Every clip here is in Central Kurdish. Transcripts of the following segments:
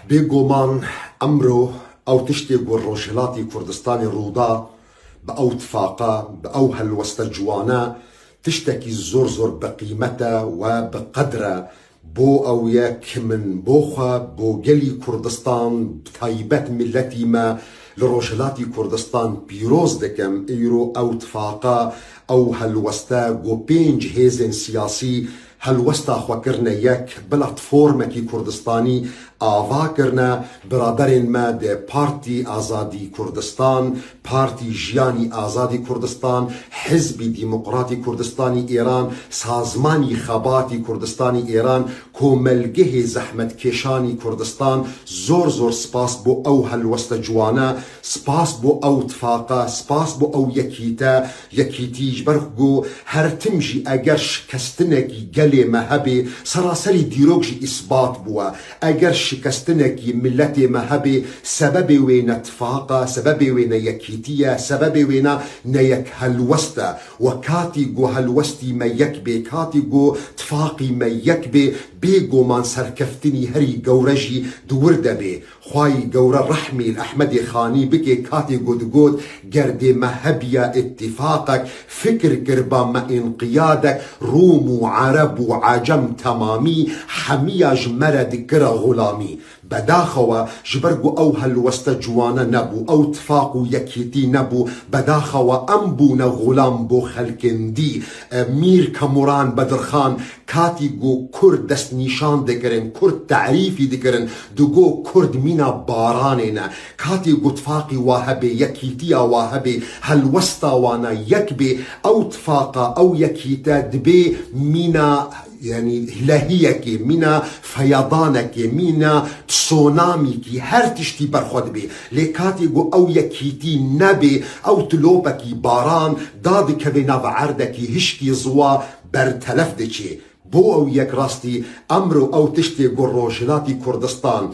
بێگومان ئەمڕۆ ئەو تشتێک بۆ ڕۆژهەڵاتی کوردستانی ڕوودا بە ئەو تفاقە بە ئەو هەلوەستە جوانە تشتێکی زۆر زۆر بەقیمەتە و بەقەدرە بۆ ئەویە کە من بۆخوا بۆ گەلی کوردستان تایبەت میلەتی مە لە ڕۆژهەڵاتی کوردستان پیرۆز دەکەم ئیرۆ ئەو تفاقە ئەو هەلوەستە بۆ 5 هێزن سیاسی هەلوەستا خۆکردنە یەک پلەتفۆرمێکی کوردستانی ئاڤاکردنە برادەرێن مە دێ پارتی ئازادی کوردستان، پارتی ژیانی ئازادی کوردستان، حزبی دیموقراتی کوردستانی ئێران، سازمانی خەباتی کوردستانی ئێران، کۆمەلگەهی زەحمەتکێشانی کوردستان. زۆر زۆر سپاس بۆ ئەو هەلوەستە جوانە، سپاس بۆ ئەو تفاقە، سپاس بۆ ئەو یەکیتیش بەرگۆ هەرتمژی ئەگەر شکستنێکی گەلێمە هەبێ سەراسەری دیرۆکژی ئیسبات بووە. ئەگەر شکستنێکی ملەتێمە هەبێ سەبەبێ وێنە تفاقە، سەبەبێ وێنە یەکیتیە، سەبەبێ وێنە نەیەک هەلوەستە و کاتی گۆ هەلوەستی مە یەک بێ، کاتی گۆ تفاقی مە یەک بێ بێگۆمان سەرکەفتنی هەری گەورەژی دوور دەبێ. خوای گەورە ڕەحمی ئەحمەدی خانی بکێ کاتی گوت گەردێمە هەبیە ئیتیفاقەک فکر کربە مە ئینقیادەک ڕوم و عەرەب و عەجەم تەمامی هەمیە ژمەرە دکرە غوڵامی. بەداخەوە ژبەرگو ئەو هەلوەستە جوانە نەبوو، ئەو تفاق و یەکیتی نەبوو، بەداخەوە ئەم بوونە غوڵام بۆ خەلکندی. میر کەموڕان بەدرخان کاتی گۆ کورد دەستنیشان دەکردن، کورد تعریفی دەکردن، دگۆ کورد مینە بارانێنە. کاتی گۆ تفاقی وا هەبێ، یەکیتیە وا هەبێ، هەلوەستا وانە یەک بێ، ئەو تفاقە ئەو یەکیتە دبێ مینە يعني لهيكي منا فيضانكي منا تسوناميكي هر تشتي برخود بي لكاتي جو او يكيتي نبي او تلوبكي باران دادي كبنا بعردكي هشكي زوا برتلف دكي بۆ ئەو یەک ڕاستی ئەمڕۆ ئەو تشتێک بۆ ڕۆژهەڵاتی کوردستان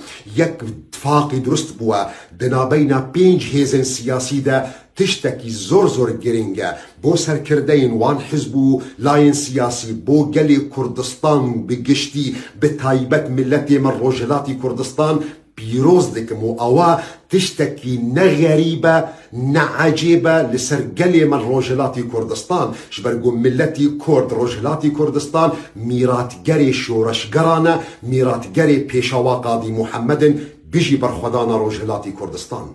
یەک تفاقی دروست بووە بنابەینە 5 هێزن سیاسیدا تشتێکی زۆر زۆر گرنگە بۆ سەرکردەین وان حزب و لایەن سیاسی بۆ گەلی کوردستان بگشتی بە تایبەت ملەتێ من ڕۆژهەڵاتی کوردستان پیرۆز دەکەم و ئەوە تشتێکی نەغەریبە نەعەجێبە لەسەر گەلێ من ڕۆژهەڵاتی کوردستان. ژبەرگۆ ملەتی کورد ڕۆژهەڵاتی کوردستان میراتگەرێ شۆڕەشگەرانە، میراتگەرێ پێشەوا قادی موحەممەدن بژی بەرخۆدانە ڕۆژهەڵاتی کوردستان.